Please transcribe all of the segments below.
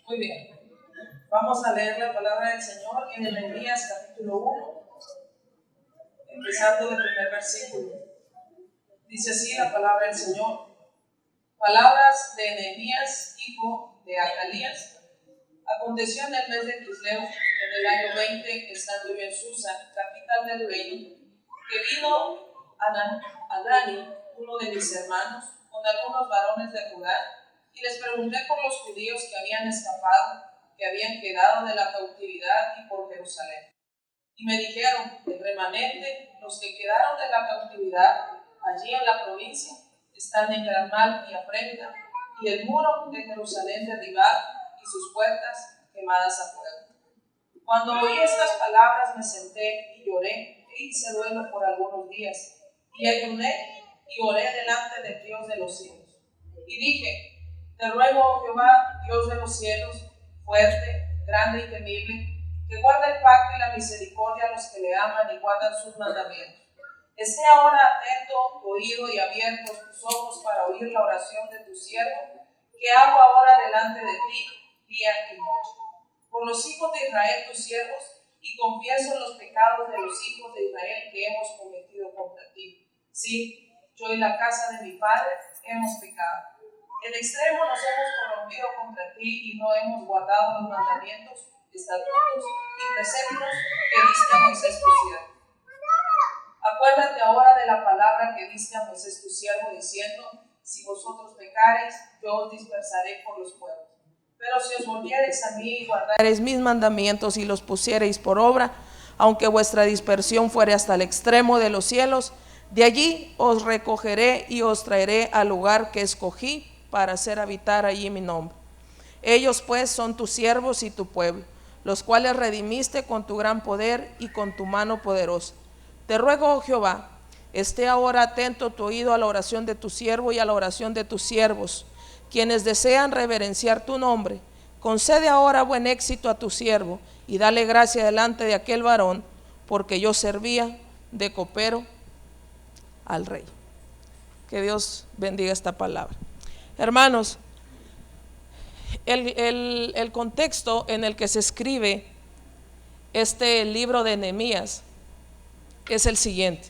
Muy bien. Vamos a leer la palabra del Señor en Nehemías capítulo 1, empezando del primer versículo. Dice así la palabra del Señor. Palabras de Nehemías, hijo de Acalías. Aconteció en el mes de Quisleu, en el año 20, estando yo en Susa, capital del reino, que vino Hanani, uno de mis hermanos, con algunos varones de Judá, y les pregunté por los judíos que habían escapado, que habían quedado de la cautividad y por Jerusalén. Y me dijeron, el remanente, los que quedaron de la cautividad, allí en la provincia, están en gran mal y afrenta, y el muro de Jerusalén derribado, y sus puertas quemadas a fuego. Cuando oí estas palabras me senté y lloré, e hice duelo por algunos días, y ayuné y oré delante del Dios de los cielos. Y dije, te ruego, oh Jehová, Dios de los cielos, fuerte, grande y temible, que guarda el pacto y la misericordia a los que le aman y guardan sus mandamientos. Esté ahora atento tu oído y abiertos tus ojos para oír la oración de tu siervo, que hago ahora delante de ti, día y noche. Por los hijos de Israel, tus siervos, y confieso los pecados de los hijos de Israel que hemos cometido contra ti. Sí, yo y la casa de mi padre hemos pecado. En extremo nos hemos corrompido contra ti y no hemos guardado los mandamientos, estatutos y preceptos que diste a Moisés tu siervo. Acuérdate ahora de la palabra que diste a Moisés tu siervo, diciendo, si vosotros pecareis, yo os dispersaré por los pueblos. Pero si os volviereis a mí y guardareis mis mandamientos y los pusiereis por obra, aunque vuestra dispersión fuere hasta el extremo de los cielos, de allí os recogeré y os traeré al lugar que escogí para hacer habitar allí mi nombre. Ellos pues son tus siervos y tu pueblo, los cuales redimiste con tu gran poder y con tu mano poderosa. Te ruego, oh Jehová, esté ahora atento tu oído a la oración de tu siervo y a la oración de tus siervos, quienes desean reverenciar tu nombre. Concede ahora buen éxito a tu siervo y dale gracia delante de aquel varón, porque yo servía de copero al rey. Que Dios bendiga esta palabra. Hermanos, el contexto en el que se escribe este libro de Nehemías es el siguiente.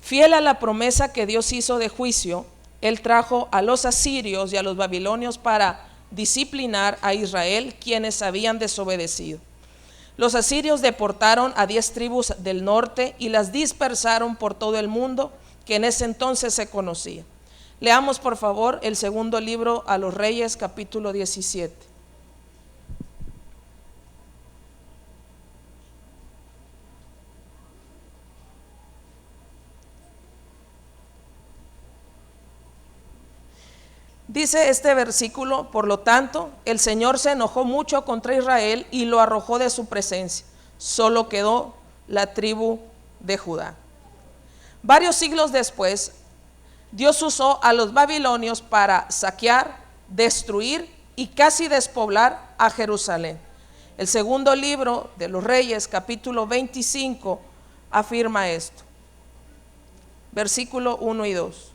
Fiel a la promesa que Dios hizo de juicio, Él trajo a los asirios y a los babilonios para disciplinar a Israel, quienes habían desobedecido. Los asirios deportaron a 10 tribus del norte y las dispersaron por todo el mundo que en ese entonces se conocía. Leamos por favor el segundo libro a los Reyes, capítulo 17. Dice este versículo, por lo tanto, el Señor se enojó mucho contra Israel y lo arrojó de su presencia. Solo quedó la tribu de Judá. Varios siglos después, Dios usó a los babilonios para saquear, destruir y casi despoblar a Jerusalén. El segundo libro de los Reyes, capítulo 25, afirma esto. Versículo 1 y 2.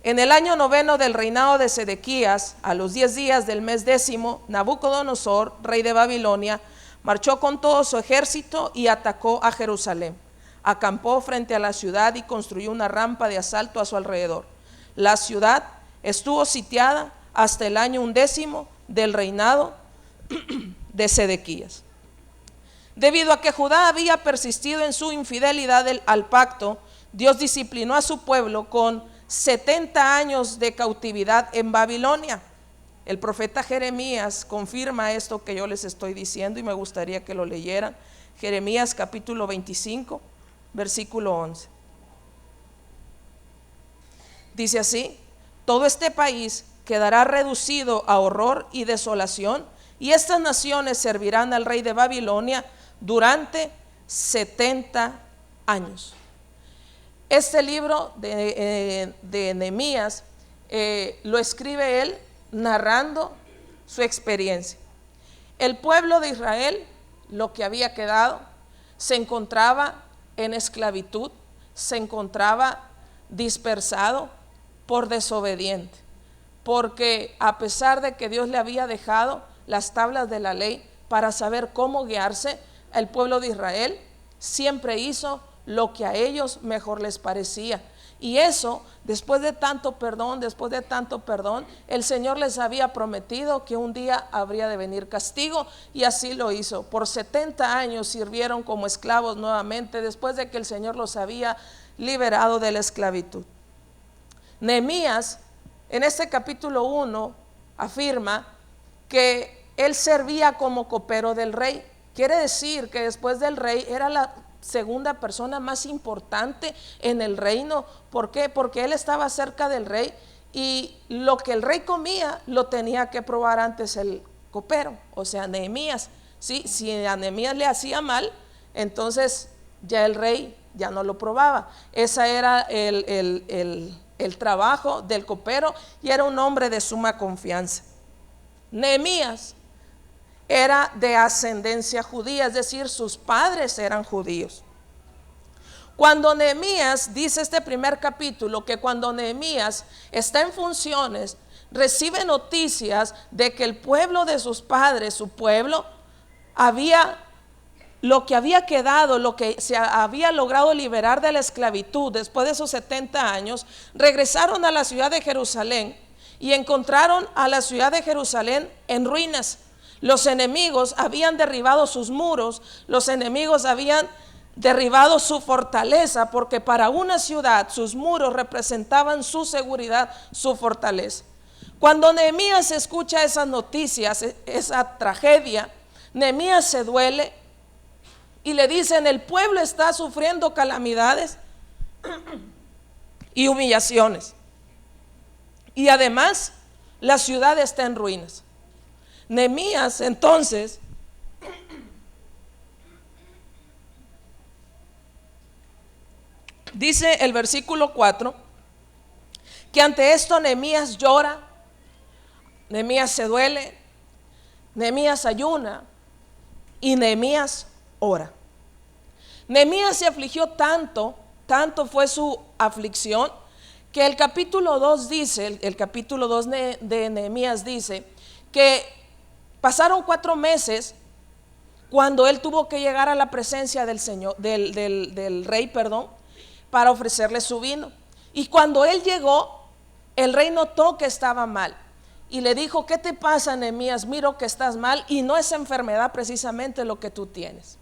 En el año 9 del reinado de Sedequías, a los 10 días del mes 10, Nabucodonosor, rey de Babilonia, marchó con todo su ejército y atacó a Jerusalén. Acampó frente a la ciudad y construyó una rampa de asalto a su alrededor. La ciudad estuvo sitiada hasta el año 11 del reinado de Sedequías. Debido a que Judá había persistido en su infidelidad al pacto, Dios disciplinó a su pueblo con 70 años de cautividad en Babilonia. El profeta Jeremías confirma esto que yo les estoy diciendo y me gustaría que lo leyeran. Jeremías capítulo 25, versículo 11. Dice así: todo este país quedará reducido a horror y desolación, y estas naciones servirán al rey de Babilonia durante 70 años. Este libro de Nehemías lo escribe él narrando su experiencia. El pueblo de Israel, lo que había quedado, se encontraba en esclavitud, se encontraba dispersado por desobediente. porque a pesar de que Dios le había dejado las tablas de la ley para saber cómo guiarse, el pueblo de Israel siempre hizo lo que a ellos mejor les parecía. Y eso, después de tanto perdón, el Señor les había prometido que un día habría de venir castigo, y así lo hizo. Por 70 años sirvieron como esclavos nuevamente, después de que el Señor los había liberado de la esclavitud. Nehemías, en este capítulo 1, afirma que él servía como copero del rey. Quiere decir que después del rey era la segunda persona más importante en el reino. ¿Por qué? Porque él estaba cerca del rey, y lo que el rey comía lo tenía que probar antes el copero, o sea, Nehemías. ¿Sí? Si a Nehemías le hacía mal, entonces ya el rey ya no lo probaba. Ese era el trabajo del copero, y era un hombre de suma confianza. Nehemías era de ascendencia judía, es decir, sus padres eran judíos. Cuando Nehemías, dice este primer capítulo, que cuando Nehemías está en funciones, recibe noticias de que el pueblo de sus padres, su pueblo, lo que había quedado, lo que se había logrado liberar de la esclavitud después de esos 70 años, regresaron a la ciudad de Jerusalén y encontraron a la ciudad de Jerusalén en ruinas. Los enemigos habían derribado sus muros, los enemigos habían derribado su fortaleza, porque para una ciudad sus muros representaban su seguridad, su fortaleza. Cuando Nehemías escucha esas noticias, esa tragedia, Nehemías se duele y le dicen: el pueblo está sufriendo calamidades y humillaciones, y además la ciudad está en ruinas. Nehemías entonces dice el versículo 4 que ante esto Nehemías llora, Nehemías se duele, Nehemías ayuna y Nehemías ora. Nehemías se afligió tanto fue su aflicción, que el capítulo 2 dice, el capítulo 2 de Nehemías dice que pasaron 4 meses cuando él tuvo que llegar a la presencia del Señor, del rey, para ofrecerle su vino. Y cuando él llegó, el rey notó que estaba mal y le dijo: ¿qué te pasa, Nehemías? Miro que estás mal, y no es enfermedad precisamente lo que tú tienes.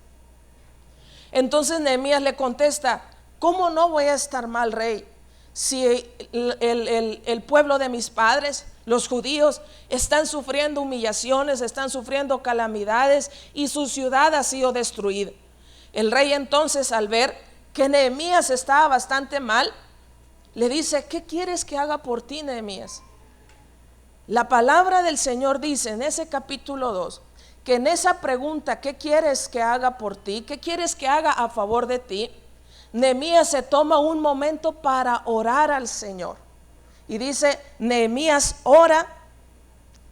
Entonces Nehemías le contesta: ¿cómo no voy a estar mal, rey? Si el pueblo de mis padres, los judíos, están sufriendo humillaciones, están sufriendo calamidades, y su ciudad ha sido destruida. El rey entonces, al ver que Nehemías estaba bastante mal, le dice: ¿qué quieres que haga por ti, Nehemías? La palabra del Señor dice en ese capítulo 2 que en esa pregunta: ¿qué quieres que haga por ti? ¿Qué quieres que haga a favor de ti? Nehemías se toma un momento para orar al Señor. Y dice: Nehemías ora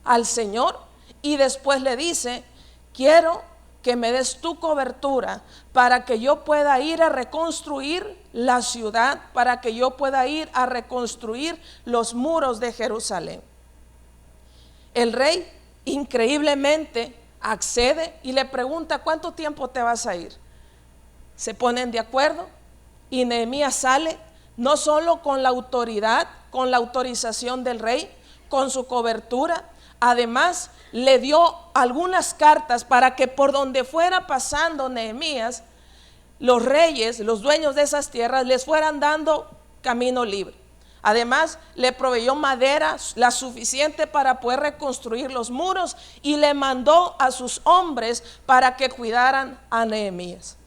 al Señor, y después le dice: quiero que me des tu cobertura para que yo pueda ir a reconstruir la ciudad, para que yo pueda ir a reconstruir los muros de Jerusalén. El rey increíblemente accede y le pregunta: ¿cuánto tiempo te vas a ir? Se ponen de acuerdo, y Nehemías sale, no solo con la autoridad, con la autorización del rey, con su cobertura. Además, le dio algunas cartas para que por donde fuera pasando Nehemías, los reyes, los dueños de esas tierras, les fueran dando camino libre. Además, le proveyó madera, la suficiente para poder reconstruir los muros, y le mandó a sus hombres para que cuidaran a Nehemías.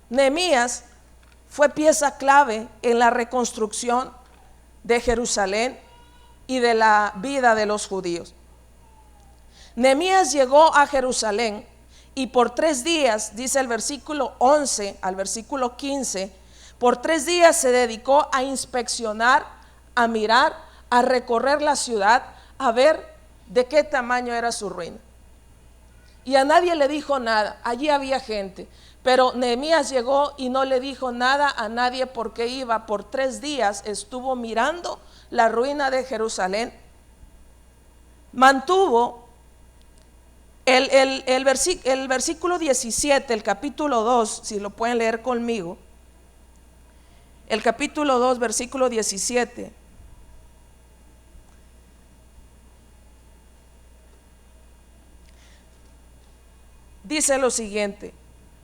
Nehemías fue pieza clave en la reconstrucción de Jerusalén y de la vida de los judíos. Nehemías llegó a Jerusalén, y por 3 días, dice el versículo 11 al versículo 15, por 3 días se dedicó a inspeccionar, a mirar, a recorrer la ciudad, a ver de qué tamaño era su ruina. Y a nadie le dijo nada. Allí había gente, pero Nehemías llegó y no le dijo nada a nadie, porque iba por 3 días, estuvo mirando la ruina de Jerusalén, mantuvo el versículo 17, el capítulo 2, si lo pueden leer conmigo, el capítulo 2, versículo 17. Dice lo siguiente: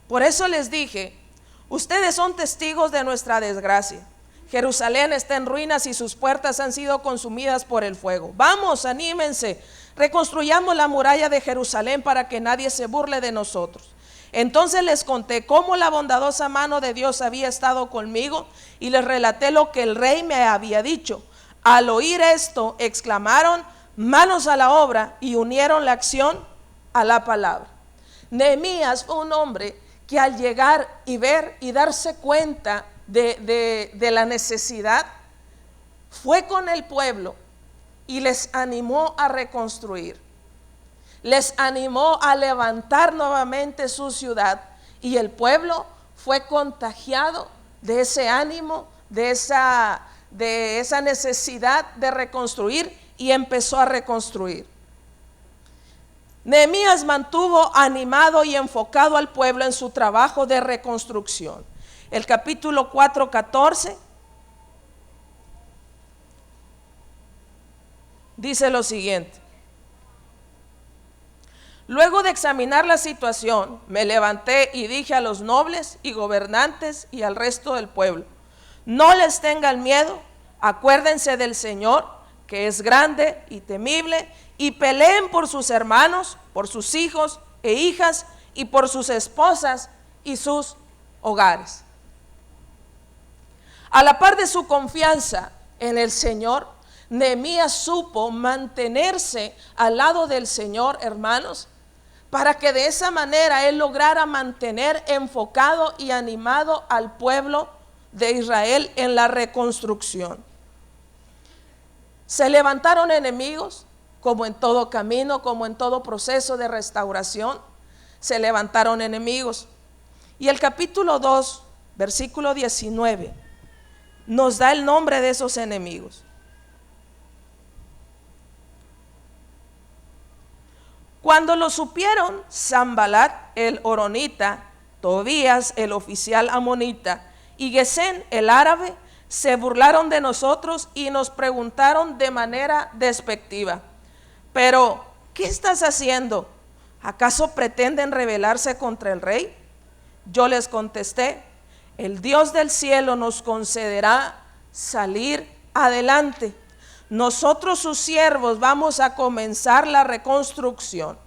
por eso les dije, ustedes son testigos de nuestra desgracia. Jerusalén está en ruinas y sus puertas han sido consumidas por el fuego. Vamos, anímense, reconstruyamos la muralla de Jerusalén para que nadie se burle de nosotros. Entonces les conté cómo la bondadosa mano de Dios había estado conmigo y les relaté lo que el rey me había dicho. Al oír esto, exclamaron: manos a la obra, y unieron la acción a la palabra. Nehemías fue un hombre que al llegar y ver y darse cuenta de la necesidad, fue con el pueblo y les animó a reconstruir, les animó a levantar nuevamente su ciudad, y el pueblo fue contagiado de ese ánimo, de esa necesidad de reconstruir, y empezó a reconstruir. Nehemías mantuvo animado y enfocado al pueblo en su trabajo de reconstrucción. El capítulo 4, 14 dice lo siguiente: luego de examinar la situación, me levanté y dije a los nobles y gobernantes y al resto del pueblo: no les tengan miedo, acuérdense del Señor, que es grande y temible, y peleen por sus hermanos, por sus hijos e hijas, y por sus esposas y sus hogares. A la par de su confianza en el Señor, Nehemías supo mantenerse al lado del Señor, hermanos, para que de esa manera él lograra mantener enfocado y animado al pueblo de Israel en la reconstrucción. Se levantaron enemigos, como en todo camino, como en todo proceso de restauración, se levantaron enemigos. Y el capítulo 2, versículo 19, nos da el nombre de esos enemigos. Cuando lo supieron, Sanbalat el horonita, Tobías el oficial amonita y Gesem el árabe se burlaron de nosotros y nos preguntaron de manera despectiva: pero, ¿qué estás haciendo? ¿Acaso pretenden rebelarse contra el rey? Yo les contesté: el Dios del cielo nos concederá salir adelante. Nosotros, sus siervos, vamos a comenzar la reconstrucción.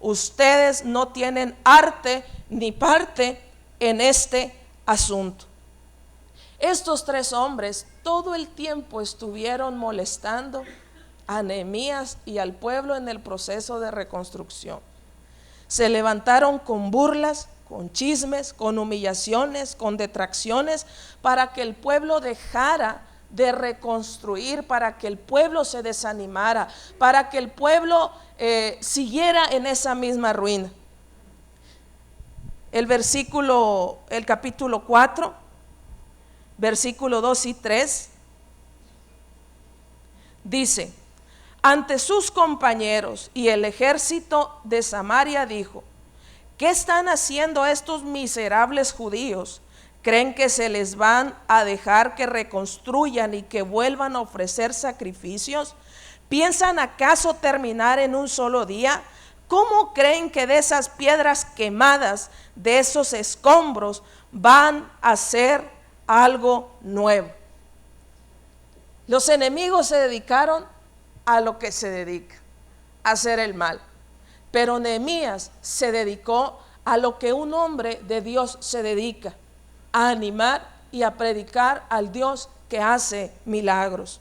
Ustedes no tienen arte ni parte en este asunto. Estos tres hombres todo el tiempo estuvieron molestando a Nehemías y al pueblo en el proceso de reconstrucción. Se levantaron con burlas, con chismes, con humillaciones, con detracciones, para que el pueblo dejara de reconstruir, para que el pueblo se desanimara, para que el pueblo siguiera en esa misma ruina. El capítulo 4, versículo 2 y 3 dice: ante sus compañeros y el ejército de Samaria dijo: ¿qué están haciendo estos miserables judíos? ¿Creen que se les van a dejar que reconstruyan y que vuelvan a ofrecer sacrificios? ¿Piensan acaso terminar en un solo día? ¿Cómo creen que de esas piedras quemadas, de esos escombros, van a hacer algo nuevo? Los enemigos se dedicaron a lo que se dedica, a hacer el mal. Pero Nehemías se dedicó a lo que un hombre de Dios se dedica: a animar y a predicar al Dios que hace milagros.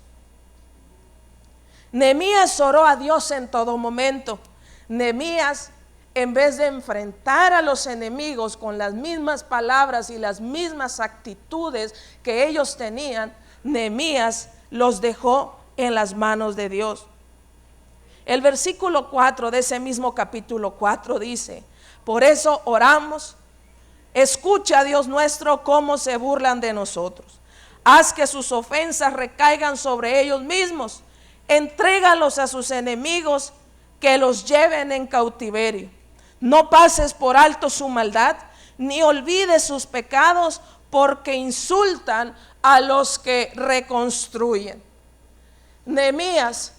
Nehemías oró a Dios en todo momento. Nehemías, en vez de enfrentar a los enemigos con las mismas palabras y las mismas actitudes que ellos tenían, Nehemías los dejó en las manos de Dios. El versículo 4 de ese mismo capítulo 4 dice: por eso oramos, escucha, Dios nuestro, cómo se burlan de nosotros. Haz que sus ofensas recaigan sobre ellos mismos. Entrégalos a sus enemigos, que los lleven en cautiverio. No pases por alto su maldad, ni olvides sus pecados, porque insultan a los que reconstruyen. Nehemías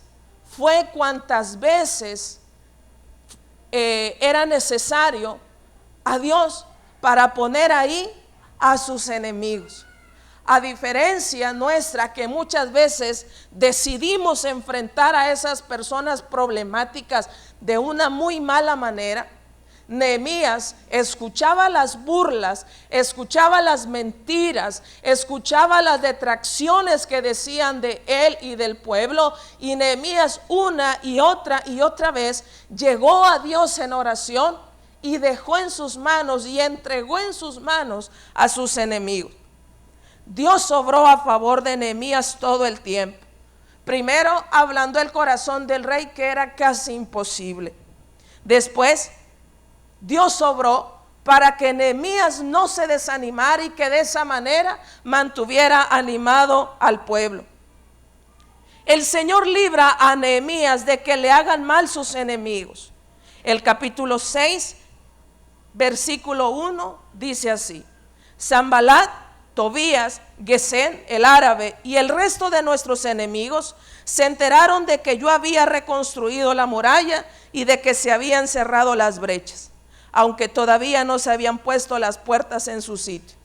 fue cuantas veces era necesario a Dios para poner ahí a sus enemigos. A diferencia nuestra, que muchas veces decidimos enfrentar a esas personas problemáticas de una muy mala manera, Nehemías escuchaba las burlas, escuchaba las mentiras, escuchaba las detracciones que decían de él y del pueblo, y Nehemías una y otra vez llegó a Dios en oración y dejó en sus manos y entregó en sus manos a sus enemigos. Dios obró a favor de Nehemías todo el tiempo. Primero, ablandó el corazón del rey, que era casi imposible. Después, Dios obró para que Nehemías no se desanimara y que de esa manera mantuviera animado al pueblo. El Señor libra a Nehemías de que le hagan mal sus enemigos. El capítulo 6, versículo 1 dice así: Sanbalat, Tobías, Gesén, el árabe, y el resto de nuestros enemigos se enteraron de que yo había reconstruido la muralla y de que se habían cerrado las brechas, aunque todavía no se habían puesto las puertas en su sitio.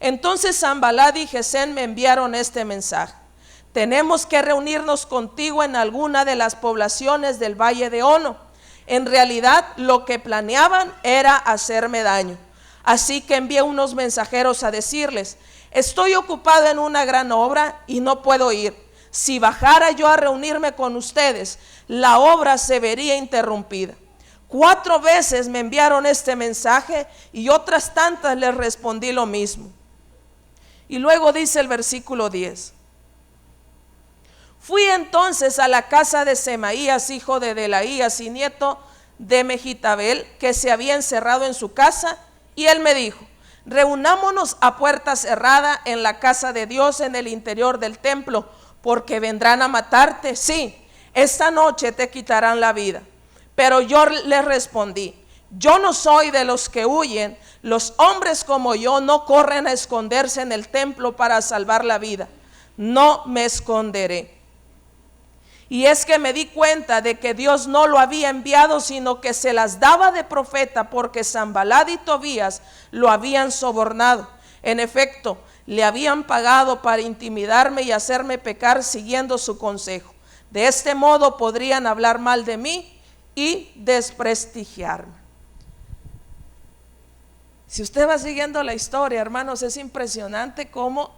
Entonces Sanbalat y Gesén me enviaron este mensaje: tenemos que reunirnos contigo en alguna de las poblaciones del valle de Ono. En realidad lo que planeaban era hacerme daño. Así que envié unos mensajeros a decirles: estoy ocupado en una gran obra y no puedo ir. Si bajara yo a reunirme con ustedes, la obra se vería interrumpida. 4 veces me enviaron este mensaje y otras tantas les respondí lo mismo. Y luego dice el versículo 10: fui entonces a la casa de Semaías, hijo de Delaías y nieto de Megitabel, que se había encerrado en su casa, y él me dijo: reunámonos a puerta cerrada en la casa de Dios en el interior del templo, porque vendrán a matarte. Sí, esta noche te quitarán la vida. Pero yo le respondí: yo no soy de los que huyen. Los hombres como yo no corren a esconderse en el templo para salvar la vida. No me esconderé. Y es que me di cuenta de que Dios no lo había enviado, sino que se las daba de profeta, porque Sanbalat y Tobías lo habían sobornado. En efecto, le habían pagado para intimidarme y hacerme pecar siguiendo su consejo. De este modo podrían hablar mal de mí y desprestigiarme. Si usted va siguiendo la historia, hermanos, es impresionante cómo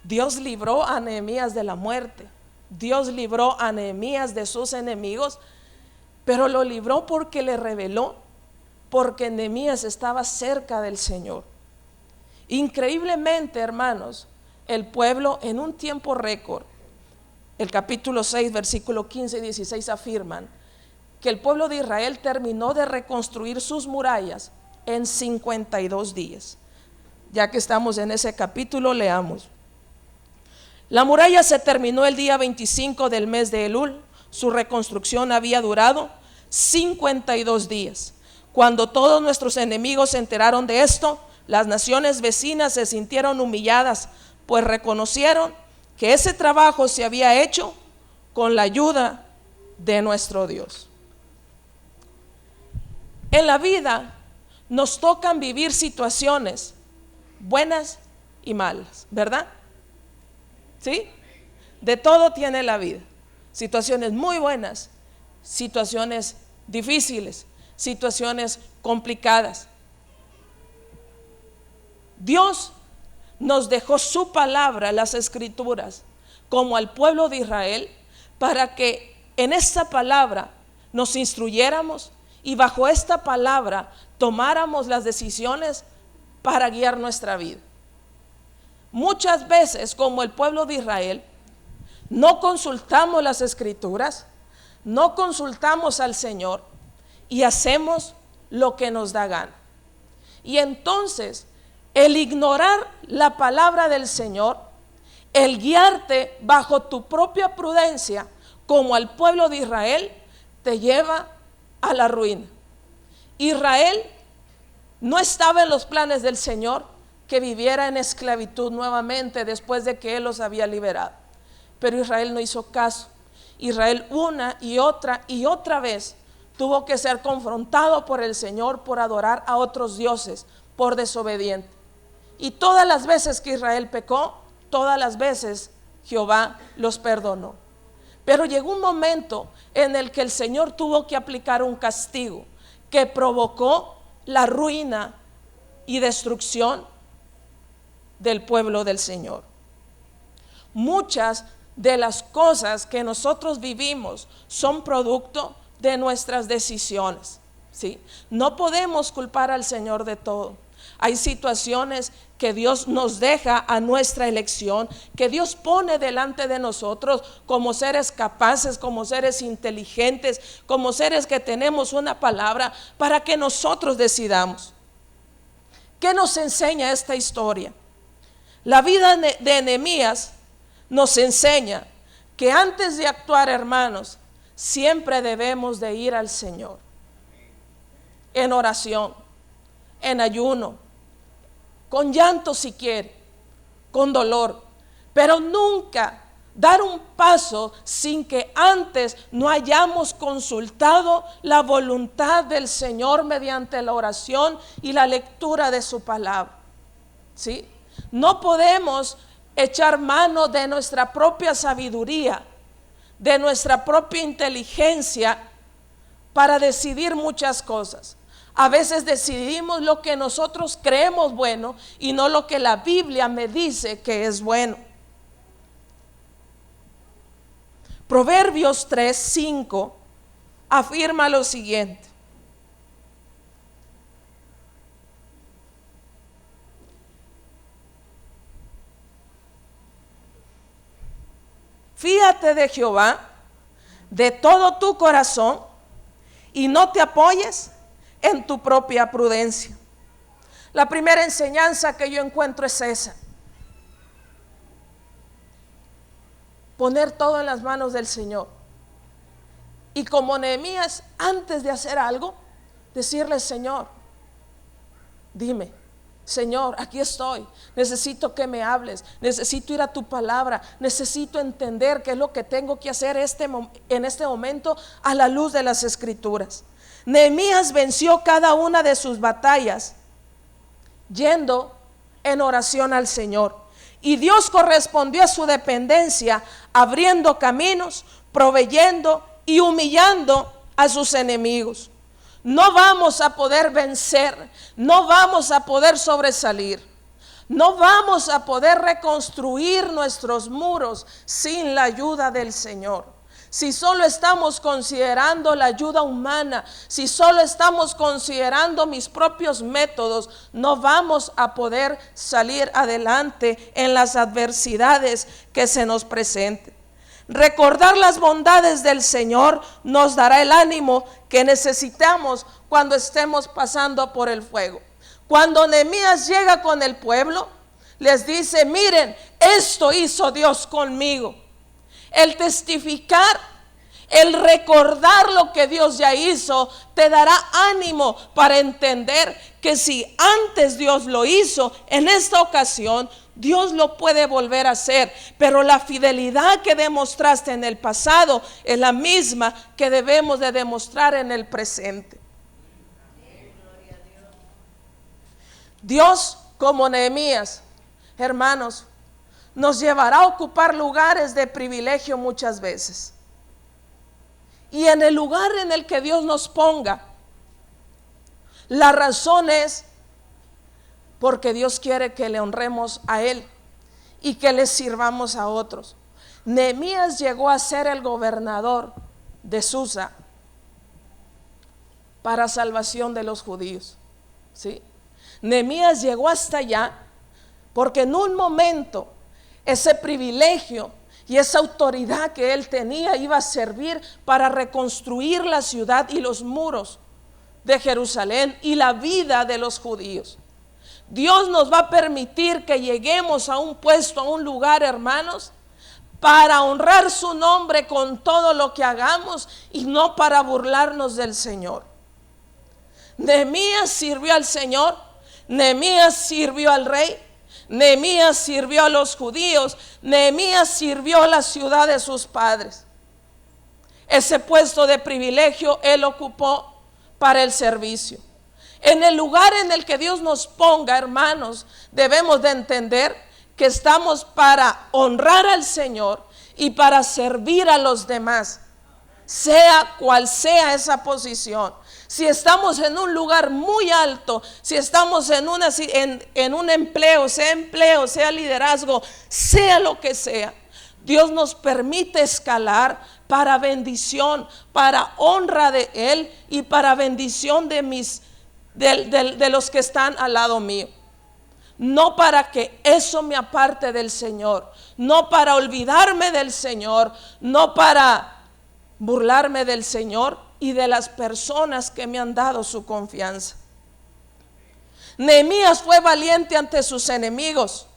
Dios libró a Nehemías de la muerte. Dios libró a Nehemías de sus enemigos, pero lo libró porque le reveló, porque Nehemías estaba cerca del Señor. Increíblemente, hermanos, el pueblo en un tiempo récord, el capítulo 6, versículo 15 y 16 afirman que el pueblo de Israel terminó de reconstruir sus murallas en 52 días. Ya que estamos en ese capítulo, leamos. La muralla se terminó el día 25 del mes de Elul. Su reconstrucción había durado 52 días. Cuando todos nuestros enemigos se enteraron de esto, las naciones vecinas se sintieron humilladas, pues reconocieron que ese trabajo se había hecho con la ayuda de nuestro Dios. En la vida nos tocan vivir situaciones buenas y malas, ¿verdad? ¿Sí? De todo tiene la vida. Situaciones muy buenas, situaciones difíciles, situaciones complicadas. Dios nos dejó su palabra, las escrituras, como al pueblo de Israel, para que en esta palabra nos instruyéramos y bajo esta palabra tomáramos las decisiones para guiar nuestra vida. Muchas veces, como el pueblo de Israel, no consultamos las escrituras, no consultamos al Señor y hacemos lo que nos da gana. Y entonces el ignorar la palabra del Señor, el guiarte bajo tu propia prudencia, como al pueblo de Israel, te lleva a la ruina. Israel no estaba en los planes del Señor que viviera en esclavitud nuevamente después de que Él los había liberado. Pero Israel no hizo caso. Israel una y otra vez tuvo que ser confrontado por el Señor por adorar a otros dioses, por desobediente. Y todas las veces que Israel pecó, todas las veces Jehová los perdonó. Pero llegó un momento en el que el Señor tuvo que aplicar un castigo que provocó la ruina y destrucción del pueblo del Señor. Muchas de las cosas que nosotros vivimos son producto de nuestras decisiones, ¿sí? No podemos culpar al Señor de todo. Hay situaciones que Dios nos deja a nuestra elección, que Dios pone delante de nosotros como seres capaces, como seres inteligentes, como seres que tenemos una palabra para que nosotros decidamos. ¿Qué nos enseña esta historia? La vida de Nehemías nos enseña que antes de actuar, hermanos, siempre debemos de ir al Señor en oración, en ayuno, con llanto si quiere, con dolor, pero nunca dar un paso sin que antes no hayamos consultado la voluntad del Señor mediante la oración y la lectura de su palabra, ¿sí? No podemos echar mano de nuestra propia sabiduría, de nuestra propia inteligencia para decidir muchas cosas. A veces decidimos lo que nosotros creemos bueno y no lo que la Biblia me dice que es bueno. Proverbios 3:5 afirma lo siguiente: fíate de Jehová de todo tu corazón y no te apoyes en tu propia prudencia. La primera enseñanza que yo encuentro es esa: poner todo en las manos del Señor. Y como Nehemías, antes de hacer algo, decirle: Señor, dime, Señor, aquí estoy, necesito que me hables, necesito ir a tu palabra, necesito entender qué es lo que tengo que hacer en este momento a la luz de las Escrituras. Nehemías venció cada una de sus batallas yendo en oración al Señor, y Dios correspondió a su dependencia, abriendo caminos, proveyendo y humillando a sus enemigos. No vamos a poder vencer, no vamos a poder sobresalir, no vamos a poder reconstruir nuestros muros sin la ayuda del Señor. Si solo estamos considerando la ayuda humana, si solo estamos considerando mis propios métodos, no vamos a poder salir adelante en las adversidades que se nos presenten. Recordar las bondades del Señor nos dará el ánimo que necesitamos cuando estemos pasando por el fuego. Cuando Nehemías llega con el pueblo, les dice: miren, esto hizo Dios conmigo. El testificar, el recordar lo que Dios ya hizo, te dará ánimo para entender que si antes Dios lo hizo, en esta ocasión Dios lo puede volver a hacer. Pero la fidelidad que demostraste en el pasado es la misma que debemos de demostrar en el presente. Dios, como Nehemías, hermanos, nos llevará a ocupar lugares de privilegio muchas veces. Y en el lugar en el que Dios nos ponga, la razón es porque Dios quiere que le honremos a Él y que le sirvamos a otros. Nehemías llegó a ser el gobernador de Susa para salvación de los judíos, ¿sí? Nehemías llegó hasta allá porque en un momento ese privilegio y esa autoridad que él tenía iba a servir para reconstruir la ciudad y los muros de Jerusalén y la vida de los judíos. Dios nos va a permitir que lleguemos a un puesto, a un lugar, hermanos, para honrar su nombre con todo lo que hagamos y no para burlarnos del Señor. Nehemías sirvió al Señor, Nehemías sirvió al rey, Nehemías sirvió a los judíos, Nehemías sirvió a la ciudad de sus padres. Ese puesto de privilegio él ocupó para el servicio. En el lugar en el que Dios nos ponga, hermanos, debemos de entender que estamos para honrar al Señor y para servir a los demás, sea cual sea esa posición. Si estamos en un lugar muy alto, si estamos en un empleo, sea liderazgo, sea lo que sea, Dios nos permite escalar para bendición, para honra de Él y para bendición de los que están al lado mío. No para que eso me aparte del Señor, no para olvidarme del Señor, no para burlarme del Señor y de las personas que me han dado su confianza. Nehemías fue valiente ante sus enemigos.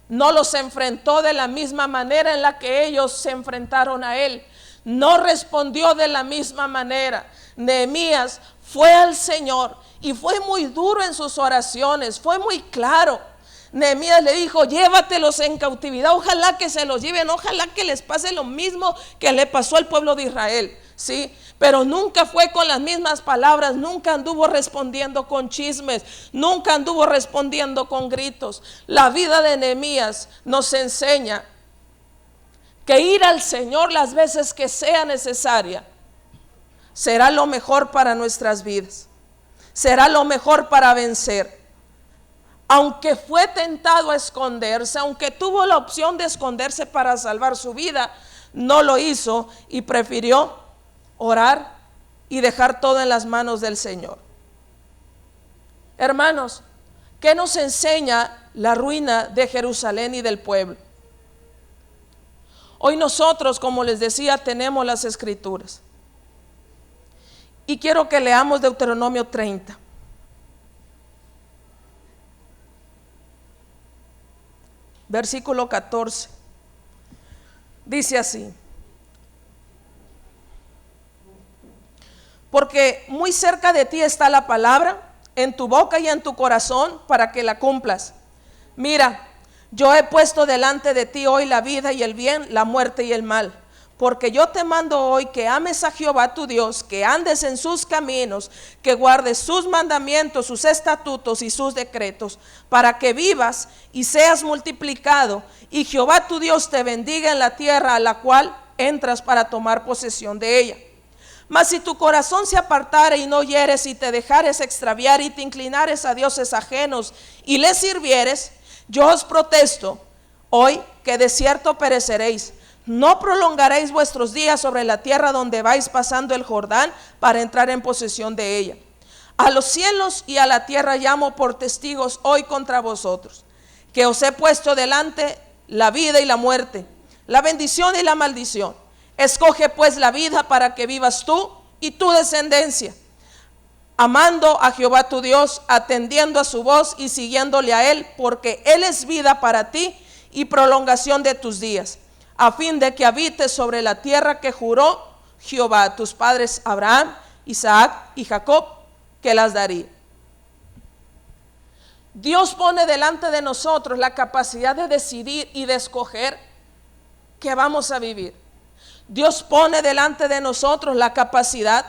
No los enfrentó de la misma manera en la que ellos se enfrentaron a él. No respondió de la misma manera. Nehemías fue al Señor y fue muy duro en sus oraciones, fue muy claro. Nehemías le dijo: llévatelos en cautividad, ojalá que se los lleven, ojalá que les pase lo mismo que le pasó al pueblo de Israel, ¿sí? Pero nunca fue con las mismas palabras, nunca anduvo respondiendo con chismes, nunca anduvo respondiendo con gritos. La vida de Nehemías nos enseña que ir al Señor las veces que sea necesaria será lo mejor para nuestras vidas, será lo mejor para vencer. Aunque fue tentado a esconderse, aunque tuvo la opción de esconderse para salvar su vida, no lo hizo y prefirió orar y dejar todo en las manos del Señor. Hermanos, ¿qué nos enseña la ruina de Jerusalén y del pueblo? Hoy nosotros, como les decía, tenemos las escrituras. Y quiero que leamos Deuteronomio 30. Versículo 14. Dice así: porque muy cerca de ti está la palabra, en tu boca y en tu corazón, para que la cumplas. Mira, yo he puesto delante de ti hoy la vida y el bien, la muerte y el mal. Porque yo te mando hoy que ames a Jehová tu Dios, que andes en sus caminos, que guardes sus mandamientos, sus estatutos y sus decretos, para que vivas y seas multiplicado, y Jehová tu Dios te bendiga en la tierra a la cual entras para tomar posesión de ella. Mas si tu corazón se apartare y no oyeres y te dejares extraviar y te inclinares a dioses ajenos y les sirvieres, yo os protesto hoy que de cierto pereceréis. No prolongaréis vuestros días sobre la tierra donde vais pasando el Jordán para entrar en posesión de ella. A los cielos y a la tierra llamo por testigos hoy contra vosotros, que os he puesto delante la vida y la muerte, la bendición y la maldición. Escoge pues la vida para que vivas tú y tu descendencia, amando a Jehová tu Dios, atendiendo a su voz y siguiéndole a Él, porque Él es vida para ti y prolongación de tus días, a fin de que habites sobre la tierra que juró Jehová a tus padres Abraham, Isaac y Jacob, que las daría. Dios pone delante de nosotros la capacidad de decidir y de escoger qué vamos a vivir. Dios pone delante de nosotros la capacidad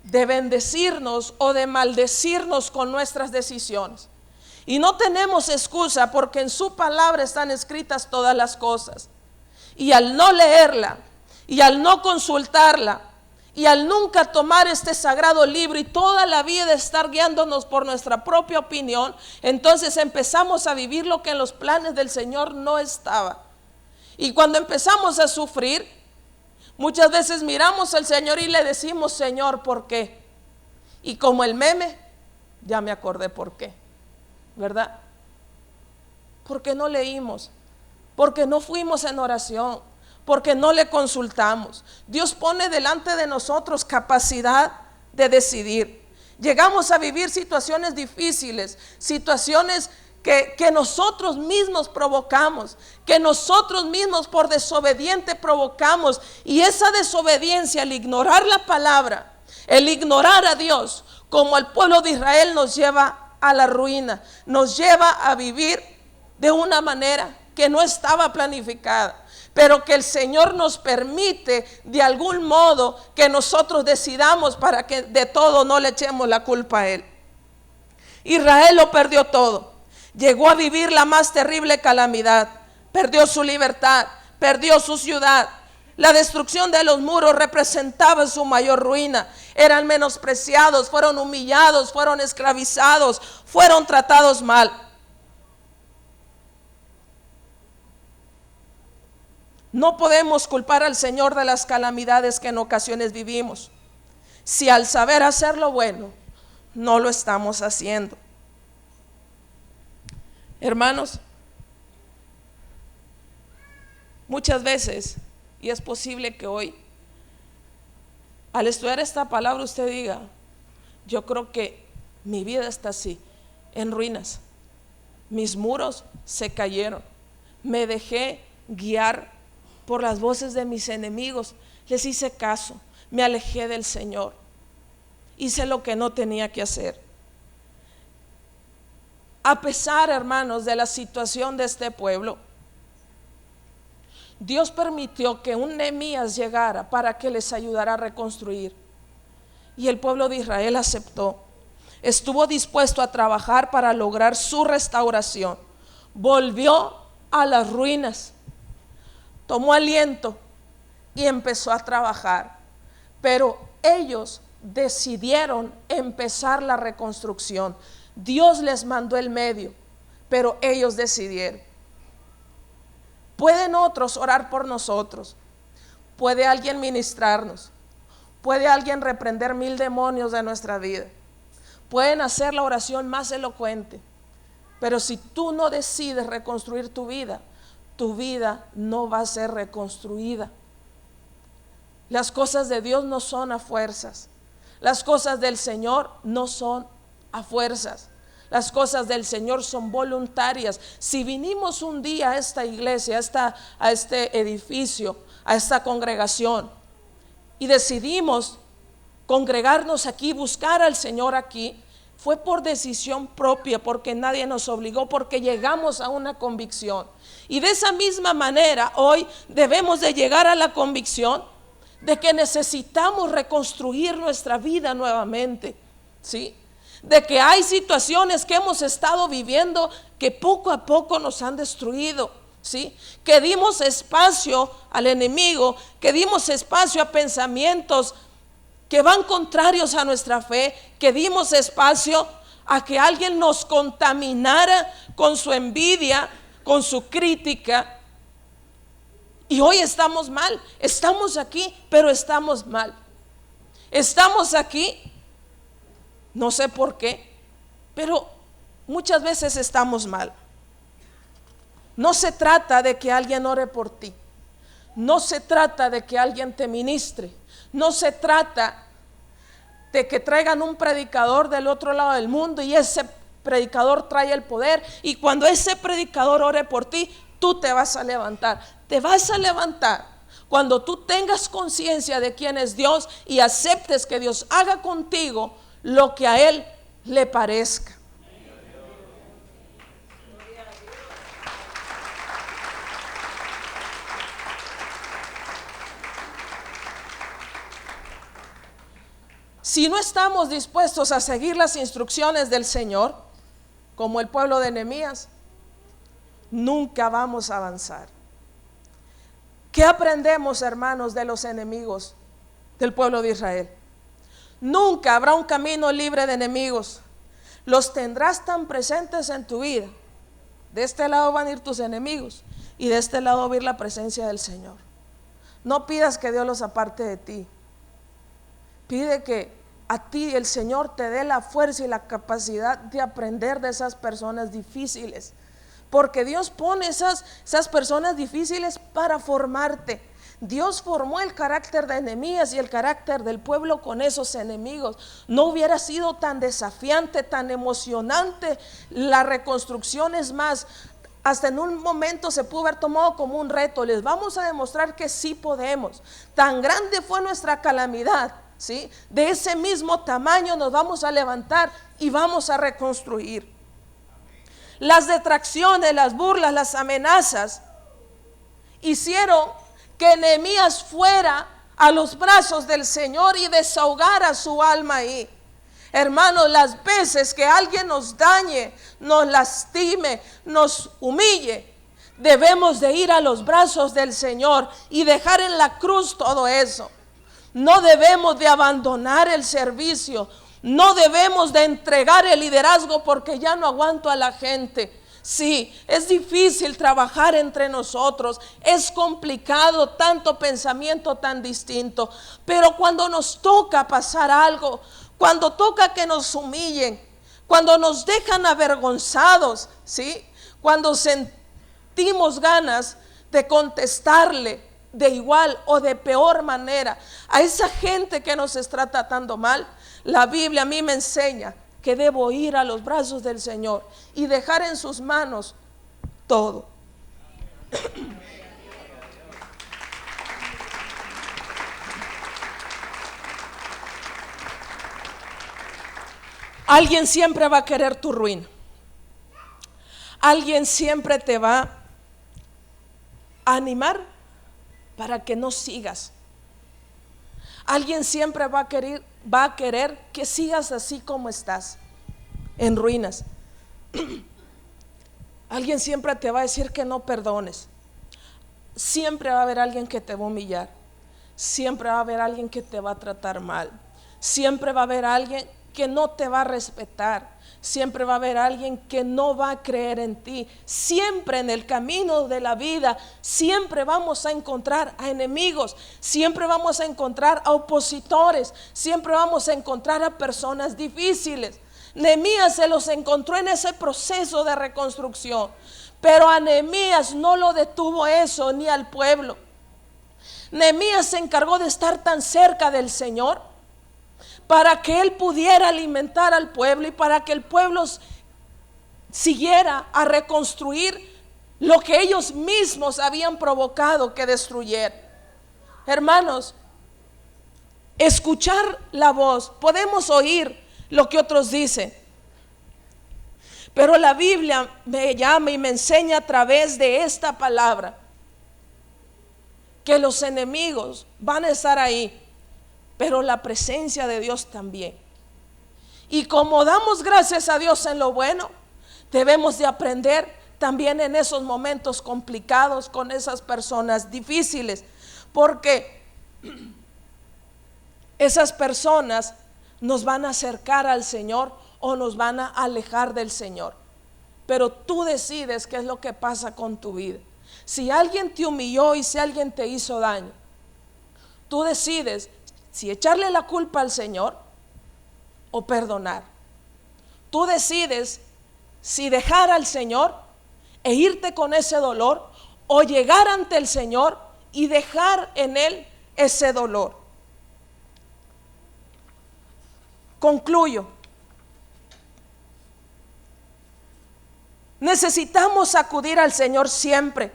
de bendecirnos o de maldecirnos con nuestras decisiones. Y no tenemos excusa, porque en su palabra están escritas todas las cosas. Y al no leerla, y al no consultarla, y al nunca tomar este sagrado libro y toda la vida estar guiándonos por nuestra propia opinión, entonces empezamos a vivir lo que en los planes del Señor no estaba. Y cuando empezamos a sufrir, muchas veces miramos al Señor y le decimos: Señor, ¿por qué? Y como el meme, ya me acordé por qué, ¿verdad? Porque no leímos, porque no fuimos en oración, porque no le consultamos. Dios pone delante de nosotros capacidad de decidir. Llegamos a vivir situaciones difíciles, situaciones que nosotros mismos provocamos, que nosotros mismos por desobediente provocamos. Y esa desobediencia, al ignorar la palabra, el ignorar a Dios, como al pueblo de Israel, nos lleva a la ruina, nos lleva a vivir de una manera que no estaba planificada, pero que el Señor nos permite de algún modo que nosotros decidamos, para que de todo no le echemos la culpa a Él. Israel lo perdió todo, llegó a vivir la más terrible calamidad, perdió su libertad, perdió su ciudad. La destrucción de los muros representaba su mayor ruina. Eran menospreciados, fueron humillados, fueron esclavizados, fueron tratados mal. No podemos culpar al Señor de las calamidades que en ocasiones vivimos, si al saber hacer lo bueno no lo estamos haciendo. Hermanos, muchas veces, y es posible que hoy, al estudiar esta palabra, usted diga: yo creo que mi vida está así, en ruinas. Mis muros se cayeron, me dejé guiar por las voces de mis enemigos, les hice caso, me alejé del Señor, hice lo que no tenía que hacer. A pesar, hermanos, de la situación de este pueblo, Dios permitió que un Nehemías llegara para que les ayudara a reconstruir. Y el pueblo de Israel aceptó. Estuvo dispuesto a trabajar para lograr su restauración. Volvió a las ruinas, tomó aliento y empezó a trabajar. Pero ellos decidieron empezar la reconstrucción. Dios les mandó el medio, pero ellos decidieron. Pueden otros orar por nosotros, puede alguien ministrarnos, puede alguien reprender 1000 demonios de nuestra vida, pueden hacer la oración más elocuente, pero si tú no decides reconstruir tu vida no va a ser reconstruida. Las cosas de Dios no son a fuerzas, las cosas del Señor no son a fuerzas. Las cosas del Señor son voluntarias. Si vinimos un día a esta iglesia, a este edificio, a esta congregación, y decidimos congregarnos aquí, buscar al Señor aquí, fue por decisión propia, porque nadie nos obligó, porque llegamos a una convicción. Y de esa misma manera hoy debemos de llegar a la convicción de que necesitamos reconstruir nuestra vida nuevamente, ¿sí? De que hay situaciones que hemos estado viviendo que poco a poco nos han destruido, ¿sí? Que dimos espacio al enemigo, que dimos espacio a pensamientos que van contrarios a nuestra fe, que dimos espacio a que alguien nos contaminara con su envidia, con su crítica. Y hoy estamos mal, estamos aquí, pero estamos mal. Estamos aquí, no sé por qué, pero muchas veces estamos mal. No se trata de que alguien ore por ti, no se trata de que alguien te ministre, no se trata de que traigan un predicador del otro lado del mundo y ese predicador trae el poder, y cuando ese predicador ore por ti, tú te vas a levantar. Te vas a levantar cuando tú tengas conciencia de quién es Dios y aceptes que Dios haga contigo lo que a Él le parezca. Si no estamos dispuestos a seguir las instrucciones del Señor, como el pueblo de Nehemías, nunca vamos a avanzar. ¿Qué aprendemos, hermanos, de los enemigos del pueblo de Israel? Nunca habrá un camino libre de enemigos. Los tendrás tan presentes en tu vida. De este lado van a ir tus enemigos y de este lado va a ir la presencia del Señor. No pidas que Dios los aparte de ti. Pide que a ti el Señor te dé la fuerza y la capacidad de aprender de esas personas difíciles, porque Dios pone esas personas difíciles para formarte. Dios formó el carácter de Nehemías y el carácter del pueblo con esos enemigos. No hubiera sido tan desafiante, tan emocionante la reconstrucción. Es más, hasta en un momento se pudo haber tomado como un reto. Les vamos a demostrar que sí podemos. Tan grande fue nuestra calamidad, ¿sí? De ese mismo tamaño nos vamos a levantar y vamos a reconstruir. Las detracciones, las burlas, las amenazas hicieron que Nehemías fuera a los brazos del Señor y desahogara su alma ahí. Hermanos, las veces que alguien nos dañe, nos lastime, nos humille, debemos de ir a los brazos del Señor y dejar en la cruz todo eso. No debemos de abandonar el servicio. No debemos de entregar el liderazgo porque ya no aguanto a la gente. Sí, es difícil trabajar entre nosotros, es complicado, tanto pensamiento tan distinto, pero cuando nos toca pasar algo, cuando toca que nos humillen, cuando nos dejan avergonzados, ¿sí? Cuando sentimos ganas de contestarle de igual o de peor manera a esa gente que nos está tratando mal, la Biblia a mí me enseña que debo ir a los brazos del Señor y dejar en sus manos todo. Alguien siempre va a querer tu ruina. Alguien siempre te va a animar para que no sigas. Alguien siempre va a querer que sigas así como estás, en ruinas. Alguien siempre te va a decir que no perdones. Siempre va a haber alguien que te va a humillar. Siempre va a haber alguien que te va a tratar mal. Siempre va a haber alguien que no te va a respetar. Siempre va a haber alguien que no va a creer en ti. Siempre en el camino de la vida, siempre vamos a encontrar a enemigos. Siempre vamos a encontrar a opositores. Siempre vamos a encontrar a personas difíciles. Nehemías se los encontró en ese proceso de reconstrucción, pero a Nehemías no lo detuvo eso, ni al pueblo. Nehemías se encargó de estar tan cerca del Señor para que él pudiera alimentar al pueblo y para que el pueblo siguiera a reconstruir lo que ellos mismos habían provocado que destruyera. Hermanos, escuchar la voz, podemos oír lo que otros dicen, pero la Biblia me llama y me enseña a través de esta palabra que los enemigos van a estar ahí, pero la presencia de Dios también. Y como damos gracias a Dios en lo bueno, debemos de aprender también en esos momentos complicados con esas personas difíciles, porque esas personas nos van a acercar al Señor o nos van a alejar del Señor. Pero tú decides qué es lo que pasa con tu vida. Si alguien te humilló y si alguien te hizo daño, tú decides si echarle la culpa al Señor o perdonar. Tú decides si dejar al Señor e irte con ese dolor o llegar ante el Señor y dejar en Él ese dolor. Concluyo. Necesitamos acudir al Señor siempre,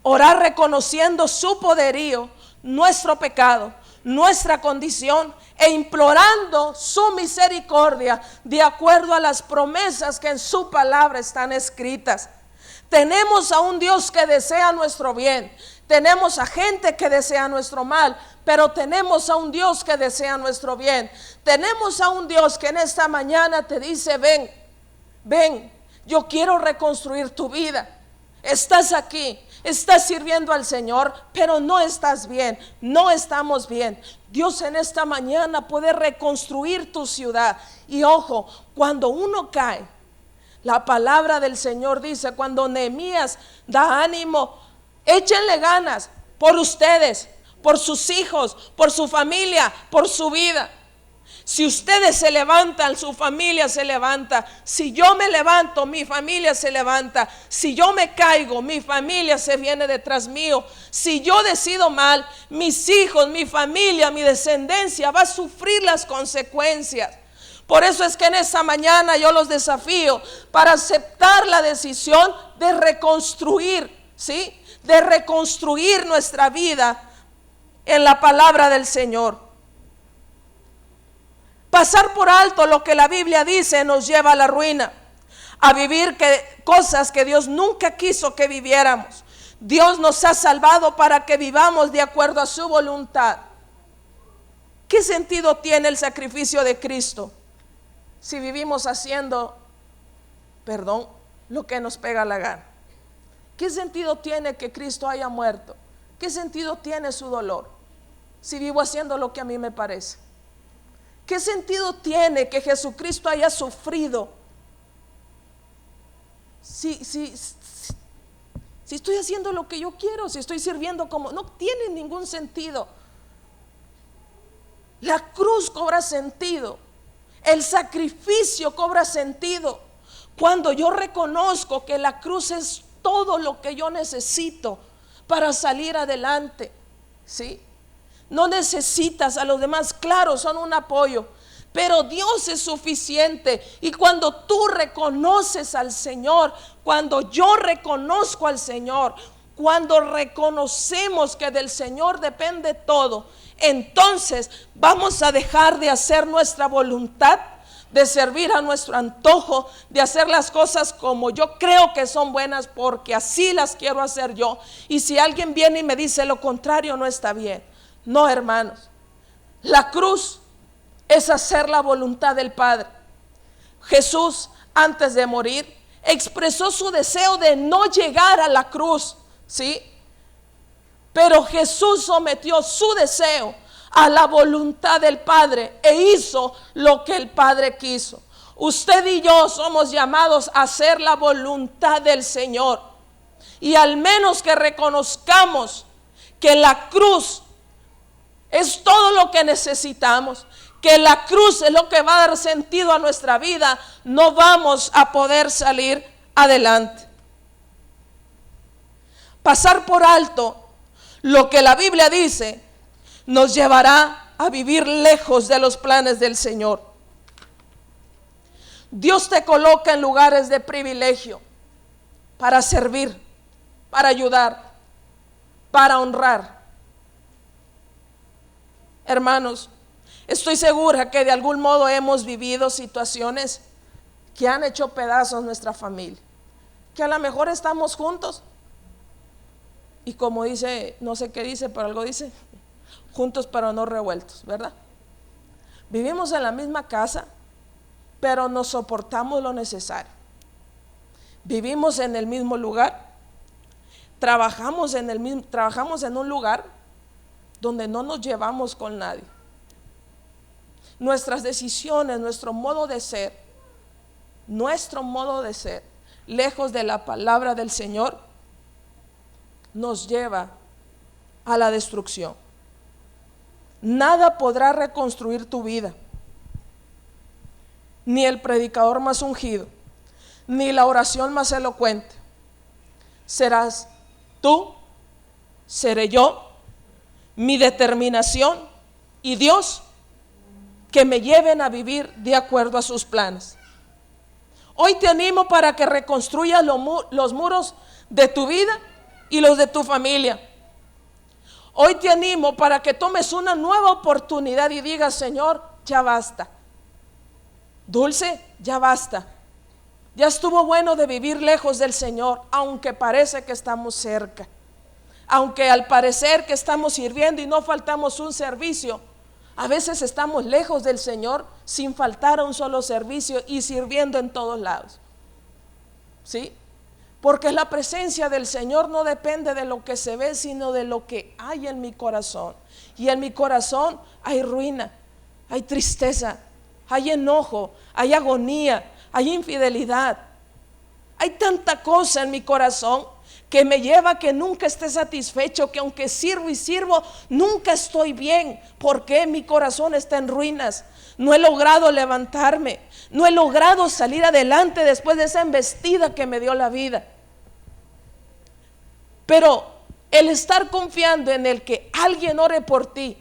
orar reconociendo su poderío, nuestro pecado, nuestra condición e implorando su misericordia de acuerdo a las promesas que en su palabra están escritas. Tenemos a un Dios que desea nuestro bien. Tenemos a gente que desea nuestro mal, pero tenemos a un Dios que desea nuestro bien. Tenemos a un Dios que en esta mañana te dice: ven, ven, yo quiero reconstruir tu vida. Estás aquí, estás sirviendo al Señor, pero no estás bien, no estamos bien. Dios en esta mañana puede reconstruir tu ciudad. Y ojo, cuando uno cae, la palabra del Señor dice, cuando Nehemías da ánimo, échenle ganas por ustedes, por sus hijos, por su familia, por su vida. Si ustedes se levantan, su familia se levanta. Si yo me levanto, mi familia se levanta. Si yo me caigo, mi familia se viene detrás mío. Si yo decido mal, mis hijos, mi familia, mi descendencia va a sufrir las consecuencias. Por eso es que en esta mañana yo los desafío para aceptar la decisión de reconstruir, ¿sí? De reconstruir nuestra vida en la palabra del Señor. Pasar por alto lo que la Biblia dice nos lleva a la ruina, a vivir cosas que Dios nunca quiso que viviéramos. Dios nos ha salvado para que vivamos de acuerdo a su voluntad. ¿Qué sentido tiene el sacrificio de Cristo si vivimos haciendo, lo que nos pega la gana? ¿Qué sentido tiene que Cristo haya muerto? ¿Qué sentido tiene su dolor si vivo haciendo lo que a mí me parece? ¿Qué sentido tiene que Jesucristo haya sufrido si estoy haciendo lo que yo quiero, si estoy sirviendo como? No tiene ningún sentido. La cruz cobra sentido, el sacrificio cobra sentido cuando yo reconozco que la cruz es todo lo que yo necesito para salir adelante, ¿sí? No necesitas a los demás, claro, son un apoyo, pero Dios es suficiente. Y cuando tú reconoces al Señor, cuando yo reconozco al Señor, cuando reconocemos que del Señor depende todo, entonces vamos a dejar de hacer nuestra voluntad, de servir a nuestro antojo, de hacer las cosas como yo creo que son buenas porque así las quiero hacer yo. Y si alguien viene y me dice lo contrario, no está bien. No, hermanos, la cruz es hacer la voluntad del Padre. Jesús, antes de morir, expresó su deseo de no llegar a la cruz, ¿sí? Pero Jesús sometió su deseo a la voluntad del Padre e hizo lo que el Padre quiso. Usted y yo somos llamados a hacer la voluntad del Señor. Y al menos que reconozcamos que la cruz es todo lo que necesitamos, que la cruz es lo que va a dar sentido a nuestra vida, no vamos a poder salir adelante. Pasar por alto lo que la Biblia dice nos llevará a vivir lejos de los planes del Señor. Dios te coloca en lugares de privilegio para servir, para ayudar, para honrar. Hermanos, estoy segura que de algún modo hemos vivido situaciones que han hecho pedazos nuestra familia, que a lo mejor estamos juntos y como dice, no sé qué dice, pero algo dice, juntos pero no revueltos, ¿verdad? Vivimos en la misma casa, pero nos soportamos lo necesario. Vivimos en el mismo lugar, trabajamos en un lugar donde no nos llevamos con nadie. Nuestras decisiones, nuestro modo de ser, lejos de la palabra del Señor, nos lleva a la destrucción. Nada podrá reconstruir tu vida, ni el predicador más ungido, ni la oración más elocuente. Serás tú, seré yo, mi determinación y Dios que me lleven a vivir de acuerdo a sus planes. Hoy te animo para que reconstruyas los muros de tu vida y los de tu familia. Hoy te animo para que tomes una nueva oportunidad y digas: Señor, ya basta. Dulce, ya basta. Ya estuvo bueno de vivir lejos del Señor, aunque parece que estamos cerca. Aunque al parecer que estamos sirviendo y no faltamos un servicio, a veces estamos lejos del Señor sin faltar a un solo servicio y sirviendo en todos lados. ¿Sí? Porque la presencia del Señor no depende de lo que se ve, sino de lo que hay en mi corazón. Y en mi corazón hay ruina, hay tristeza, hay enojo, hay agonía, hay infidelidad. Hay tanta cosa en mi corazón que me lleva a que nunca esté satisfecho, que aunque sirvo y sirvo, nunca estoy bien, porque mi corazón está en ruinas. No he logrado levantarme, no he logrado salir adelante después de esa embestida que me dio la vida. Pero el estar confiando en el que alguien ore por ti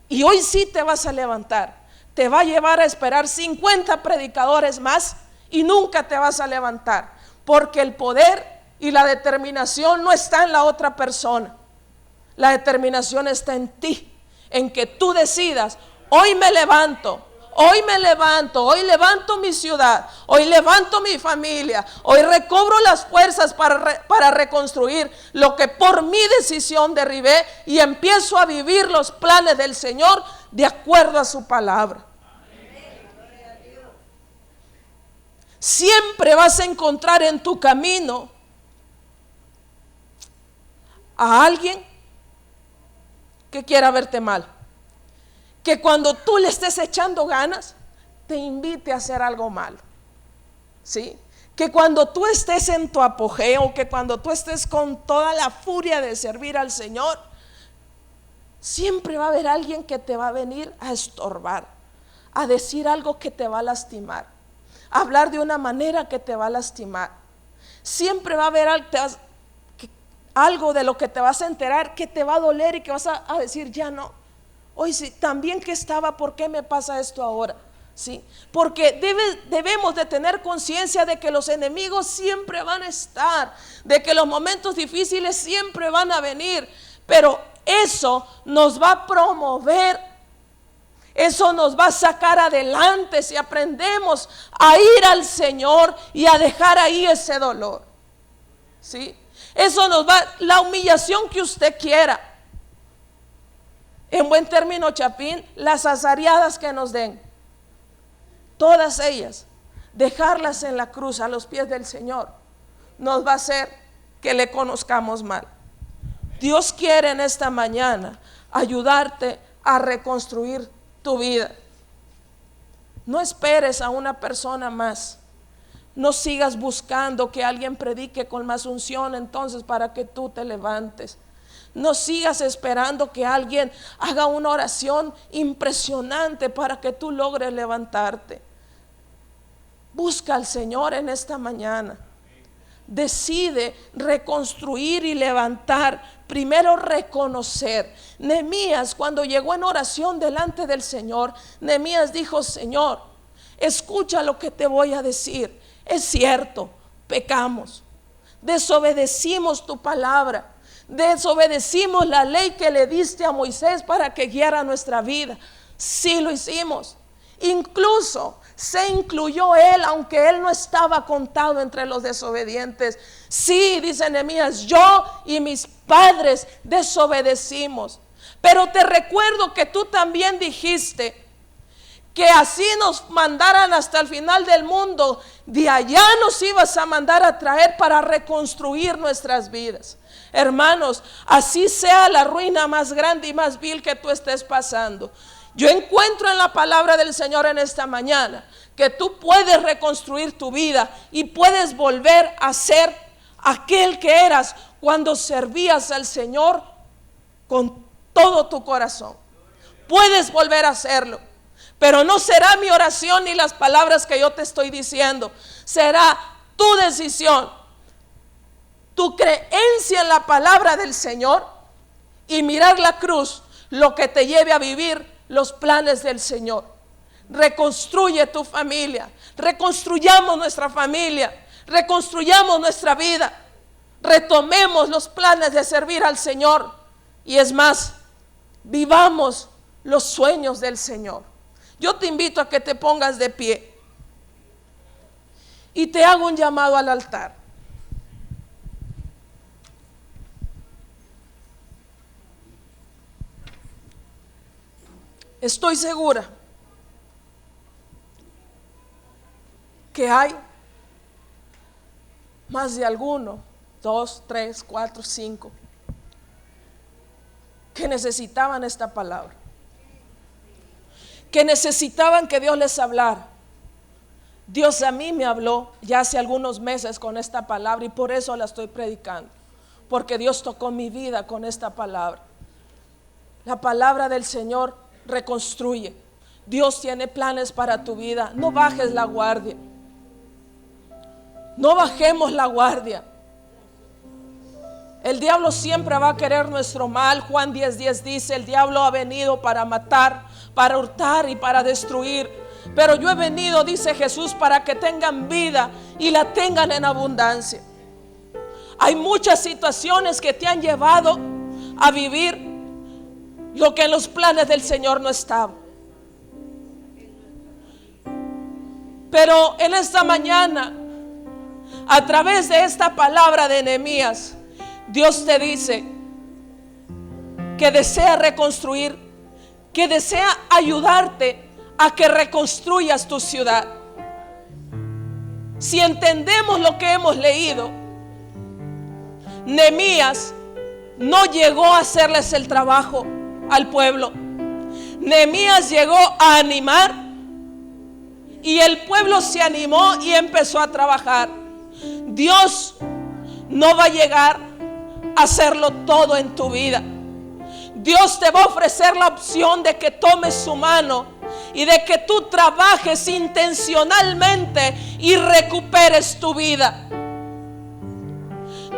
y hoy sí te vas a levantar, te va a llevar a esperar 50 predicadores más y nunca te vas a levantar, porque el poder y la determinación no está en la otra persona. La determinación está en ti, en que tú decidas: hoy me levanto, hoy me levanto, hoy levanto mi ciudad, hoy levanto mi familia, hoy recobro las fuerzas para reconstruir lo que por mi decisión derribé y empiezo a vivir los planes del Señor de acuerdo a su palabra. Siempre vas a encontrar en tu camino a alguien que quiera verte mal, que cuando tú le estés echando ganas te invite a hacer algo malo, ¿sí? Que cuando tú estés en tu apogeo, que cuando tú estés con toda la furia de servir al Señor, siempre va a haber alguien que te va a venir a estorbar, a decir algo que te va a lastimar, a hablar de una manera que te va a lastimar. Siempre va a haber algo de lo que te vas a enterar que te va a doler y que vas a decir: ya no, hoy sí, también que estaba, ¿por qué me pasa esto ahora? ¿Sí? Porque debemos de tener conciencia de que los enemigos siempre van a estar, de que los momentos difíciles siempre van a venir, pero eso nos va a promover, eso nos va a sacar adelante si aprendemos a ir al Señor y a dejar ahí ese dolor, ¿sí? Eso nos va, la humillación que usted quiera, en buen término chapín, las azareadas que nos den, todas ellas, dejarlas en la cruz a los pies del Señor, nos va a hacer que le conozcamos mal. Dios quiere en esta mañana ayudarte a reconstruir tu vida. No esperes a una persona más. No sigas buscando que alguien predique con más unción entonces para que tú te levantes. No sigas esperando que alguien haga una oración impresionante para que tú logres levantarte. Busca al Señor en esta mañana. Decide reconstruir y levantar. Primero reconocer. Nehemías, cuando llegó en oración delante del Señor, Nehemías dijo: Señor, escucha lo que te voy a decir. Es cierto, pecamos, desobedecimos tu palabra, desobedecimos la ley que le diste a Moisés para que guiara nuestra vida. Sí lo hicimos. Incluso se incluyó él, aunque él no estaba contado entre los desobedientes. Sí, dice Nehemías, yo y mis padres desobedecimos. Pero te recuerdo que tú también dijiste que así nos mandaran hasta el final del mundo, de allá nos ibas a mandar a traer para reconstruir nuestras vidas. Hermanos, así sea la ruina más grande y más vil que tú estés pasando, yo encuentro en la palabra del Señor en esta mañana que tú puedes reconstruir tu vida y puedes volver a ser aquel que eras cuando servías al Señor con todo tu corazón. Puedes volver a hacerlo. Pero no será mi oración ni las palabras que yo te estoy diciendo. Será tu decisión, tu creencia en la palabra del Señor y mirar la cruz, lo que te lleve a vivir los planes del Señor. Reconstruye tu familia, reconstruyamos nuestra familia, reconstruyamos nuestra vida, retomemos los planes de servir al Señor y es más, vivamos los sueños del Señor. Yo te invito a que te pongas de pie y te hago un llamado al altar. Estoy segura que hay más de alguno, 2, 3, 4, 5, que necesitaban esta palabra, que necesitaban que Dios les hablara. Dios a mí me habló ya hace algunos meses con esta palabra y por eso la estoy predicando, porque Dios tocó mi vida con esta palabra. La palabra del Señor reconstruye. Dios tiene planes para tu vida. No bajes la guardia. No bajemos la guardia. El diablo siempre va a querer nuestro mal. Juan 10:10 dice: el diablo ha venido para matar, para hurtar y para destruir. Pero yo he venido, dice Jesús, para que tengan vida y la tengan en abundancia. Hay muchas situaciones que te han llevado a vivir lo que en los planes del Señor no estaba. Pero en esta mañana, a través de esta palabra de Nehemías, Dios te dice que desea reconstruir, que desea ayudarte a que reconstruyas tu ciudad. Si entendemos lo que hemos leído, Nehemías no llegó a hacerles el trabajo al pueblo. Nehemías llegó a animar, y el pueblo se animó y empezó a trabajar. Dios no va a llegar a hacerlo todo en tu vida. Dios te va a ofrecer la opción de que tomes su mano y de que tú trabajes intencionalmente y recuperes tu vida.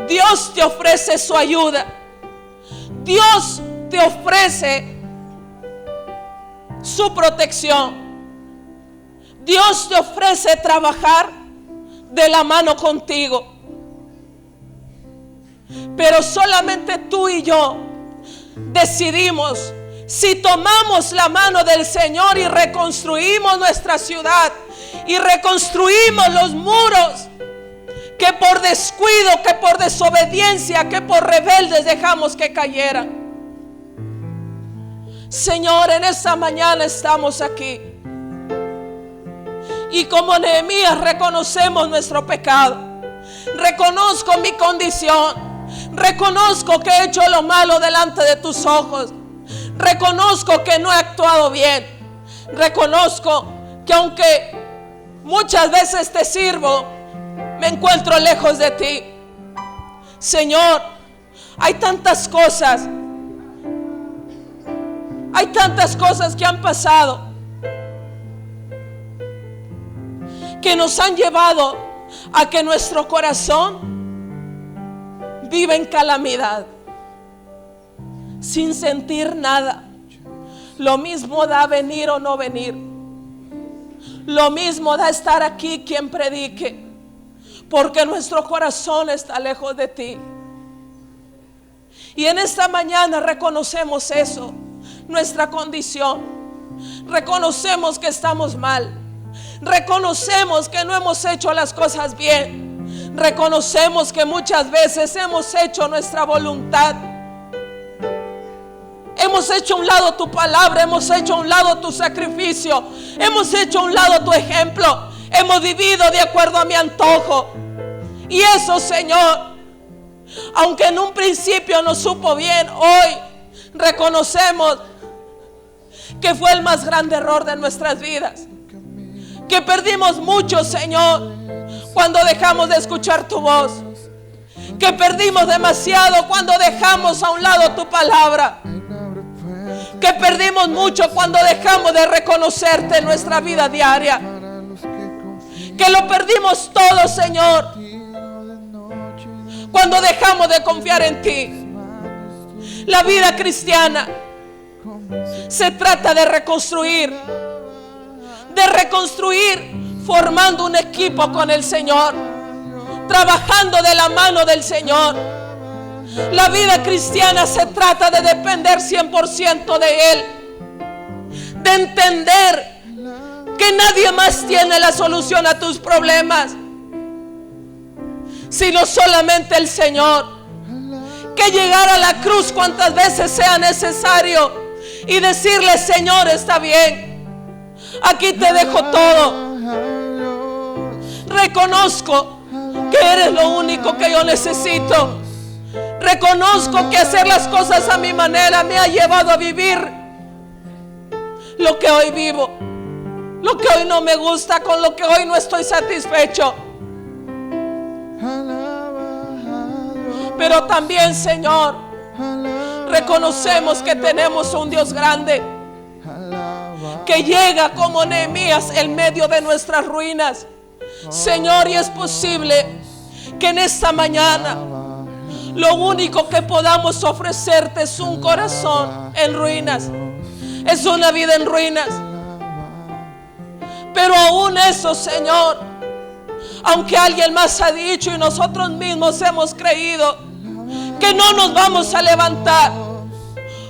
Dios te ofrece su ayuda. Dios te ofrece su protección. Dios te ofrece trabajar de la mano contigo. Pero solamente tú y yo decidimos si tomamos la mano del Señor y reconstruimos nuestra ciudad y reconstruimos los muros que por descuido, que por desobediencia, que por rebeldes dejamos que cayeran. Señor, en esta mañana estamos aquí y como Nehemías reconocemos nuestro pecado. Reconozco mi condición. Reconozco que he hecho lo malo delante de tus ojos. Reconozco que no he actuado bien. Reconozco que aunque muchas veces te sirvo, me encuentro lejos de ti. Señor, hay tantas cosas que han pasado, que nos han llevado a que nuestro corazón vive en calamidad, sin sentir nada. Lo mismo da venir o no venir. Lo mismo da estar aquí quien predique, porque nuestro corazón está lejos de ti. Y en esta mañana reconocemos eso, nuestra condición. Reconocemos que estamos mal. Reconocemos que no hemos hecho las cosas bien. Reconocemos que muchas veces hemos hecho nuestra voluntad. Hemos hecho a un lado tu palabra, hemos hecho a un lado tu sacrificio, hemos hecho a un lado tu ejemplo. Hemos vivido de acuerdo a mi antojo. Y eso, Señor, aunque en un principio no supo bien, hoy reconocemos que fue el más grande error de nuestras vidas. Que perdimos mucho, Señor, cuando dejamos de escuchar tu voz. Que perdimos demasiado cuando dejamos a un lado tu palabra. Que perdimos mucho cuando dejamos de reconocerte en nuestra vida diaria. Que lo perdimos todo, Señor, cuando dejamos de confiar en ti. La vida cristiana se trata de reconstruir formando un equipo con el Señor, trabajando de la mano del Señor. La vida cristiana se trata de depender 100% de Él, de entender que nadie más tiene la solución a tus problemas, sino solamente el Señor. Que llegar a la cruz cuantas veces sea necesario y decirle: Señor, está bien, aquí te dejo todo. Reconozco que eres lo único que yo necesito. Reconozco que hacer las cosas a mi manera me ha llevado a vivir lo que hoy vivo, lo que hoy no me gusta, con lo que hoy no estoy satisfecho. Pero también, Señor, reconocemos que tenemos un Dios grande, que llega como Nehemías en medio de nuestras ruinas. Señor, y es posible que en esta mañana lo único que podamos ofrecerte es un corazón en ruinas, es una vida en ruinas. Pero aún eso, Señor, aunque alguien más ha dicho y nosotros mismos hemos creído que no nos vamos a levantar,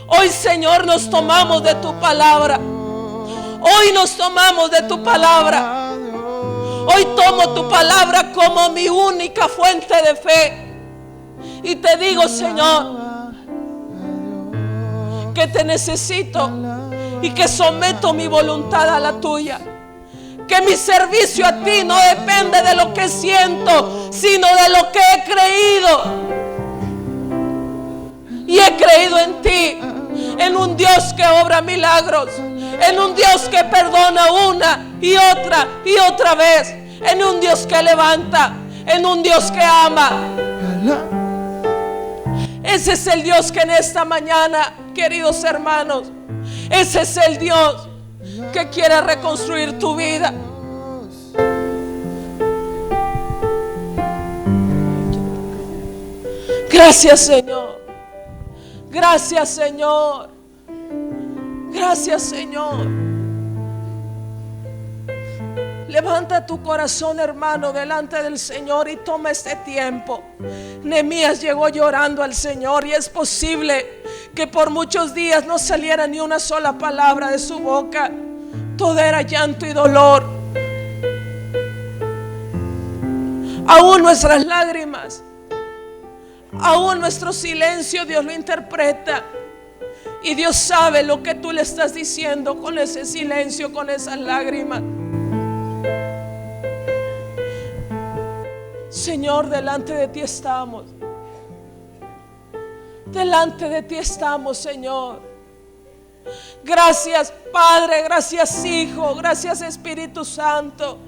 hoy, Señor, nos tomamos de tu palabra. Hoy nos tomamos de tu palabra. Hoy tomo tu palabra como mi única fuente de fe. Y te digo, Señor, que te necesito y que someto mi voluntad a la tuya. Que mi servicio a ti no depende de lo que siento, sino de lo que he creído. Y he creído en ti, en un Dios que obra milagros, en un Dios que perdona una y otra vez, en un Dios que levanta, en un Dios que ama. Ese es el Dios que en esta mañana, queridos hermanos, ese es el Dios que quiere reconstruir tu vida. Gracias, Señor. Gracias, Señor. Gracias, Señor. Levanta tu corazón, hermano, delante del Señor y toma este tiempo. Nehemías llegó llorando al Señor y es posible que por muchos días no saliera ni una sola palabra de su boca. Todo era llanto y dolor. Aún nuestras lágrimas, aún nuestro silencio, Dios lo interpreta. Y Dios sabe lo que tú le estás diciendo con ese silencio, con esas lágrimas. Señor, delante de ti estamos. Delante de ti estamos, Señor. Gracias, Padre. Gracias, Hijo. Gracias, Espíritu Santo.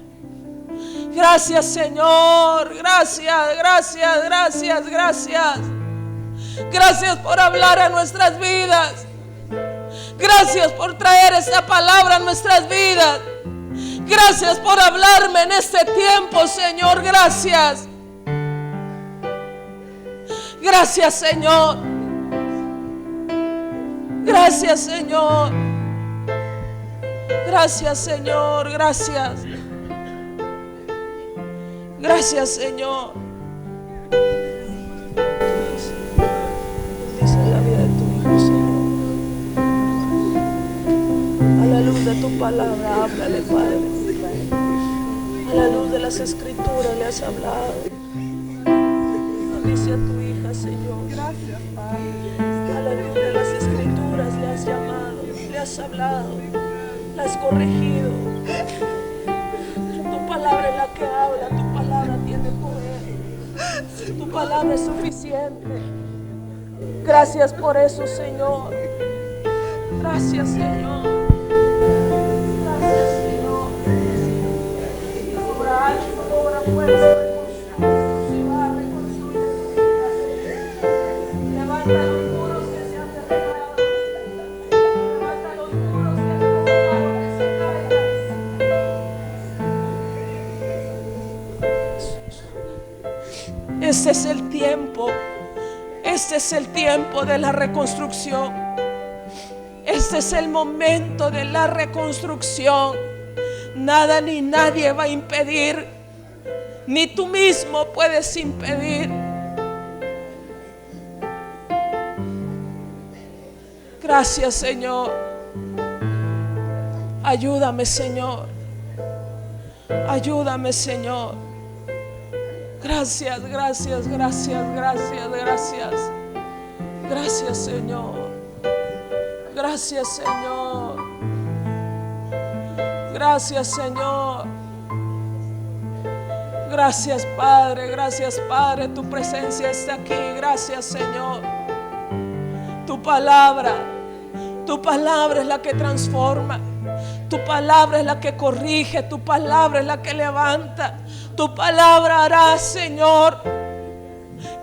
Gracias, Señor. Gracias, gracias, gracias, gracias. Gracias por hablar a nuestras vidas. Gracias por traer esta palabra a nuestras vidas. Gracias por hablarme en este tiempo, Señor. Gracias. Gracias, Señor. Gracias, Señor. Gracias, Señor. Gracias. Gracias, Señor. Bendice la vida de tu Hijo, Señor. A la luz de tu palabra, háblale, Padre. A la luz de las Escrituras le has hablado. Bendice a tu hija, Señor. Gracias, Padre. A la luz de las Escrituras le has llamado, le has hablado, la has corregido. Tu palabra es la que habla, tu palabra tiene poder. Tu palabra es suficiente. Gracias por eso, Señor. Gracias, Señor. Gracias, Señor. Obra alto, obra fuerza, reconstruye, va a reconstruir tu vida. Levanta los muros que se han derribado. Levanta los muros que han provocado que se caigan. Este es el tiempo. Este es el tiempo de la reconstrucción. Este es el momento de la reconstrucción. Nada ni nadie va a impedir, ni tú mismo puedes impedir. Gracias, Señor. Ayúdame, Señor. Ayúdame, Señor. Gracias, gracias, gracias, gracias, gracias. Gracias, Señor. Gracias, Señor. Gracias, Señor. Gracias, Padre. Gracias, Padre. Tu presencia está aquí. Gracias, Señor. Tu palabra es la que transforma. Tu palabra es la que corrige. Tu palabra es la que levanta. Tu palabra hará, Señor,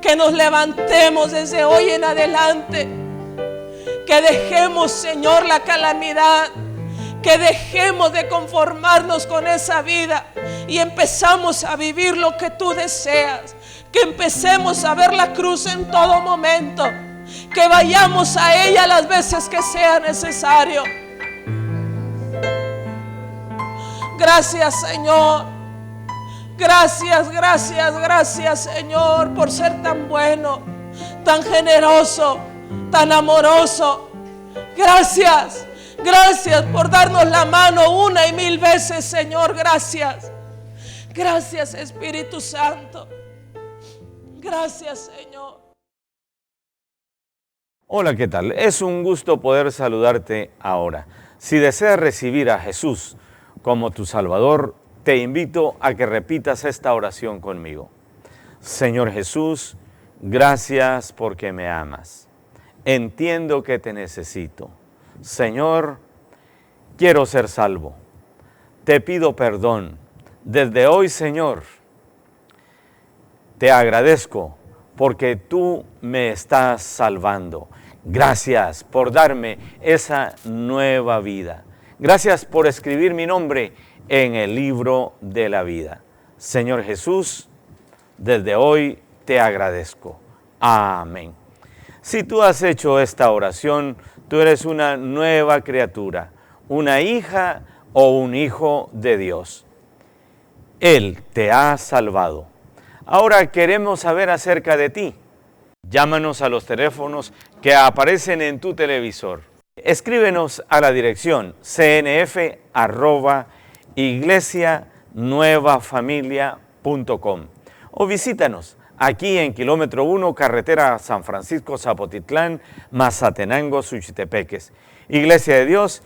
que nos levantemos desde hoy en adelante, que dejemos, Señor, la calamidad, que dejemos de conformarnos con esa vida y empezamos a vivir lo que tú deseas, que empecemos a ver la cruz en todo momento, que vayamos a ella las veces que sea necesario. Gracias, Señor. Gracias, gracias, gracias, Señor, por ser tan bueno, tan generoso, tan amoroso. Gracias, gracias por darnos la mano una y mil veces, Señor. Gracias. Gracias, Espíritu Santo. Gracias, Señor. Hola, ¿qué tal? Es un gusto poder saludarte ahora. Si deseas recibir a Jesús como tu Salvador, te invito a que repitas esta oración conmigo. Señor Jesús, gracias porque me amas. Entiendo que te necesito. Señor, quiero ser salvo. Te pido perdón. Desde hoy, Señor, te agradezco porque tú me estás salvando. Gracias por darme esa nueva vida. Gracias por escribir mi nombre en el libro de la vida. Señor Jesús, desde hoy te agradezco. Amén. Si tú has hecho esta oración, tú eres una nueva criatura, una hija o un hijo de Dios. Él te ha salvado. Ahora queremos saber acerca de ti. Llámanos a los teléfonos que aparecen en tu televisor. Escríbenos a la dirección cnf@iglesianuevafamilia.com o visítanos aquí en kilómetro 1, carretera San Francisco, Zapotitlán, Mazatenango, Suchitepeques. Iglesia de Dios,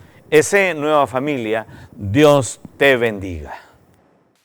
Nueva Familia, Dios te bendiga.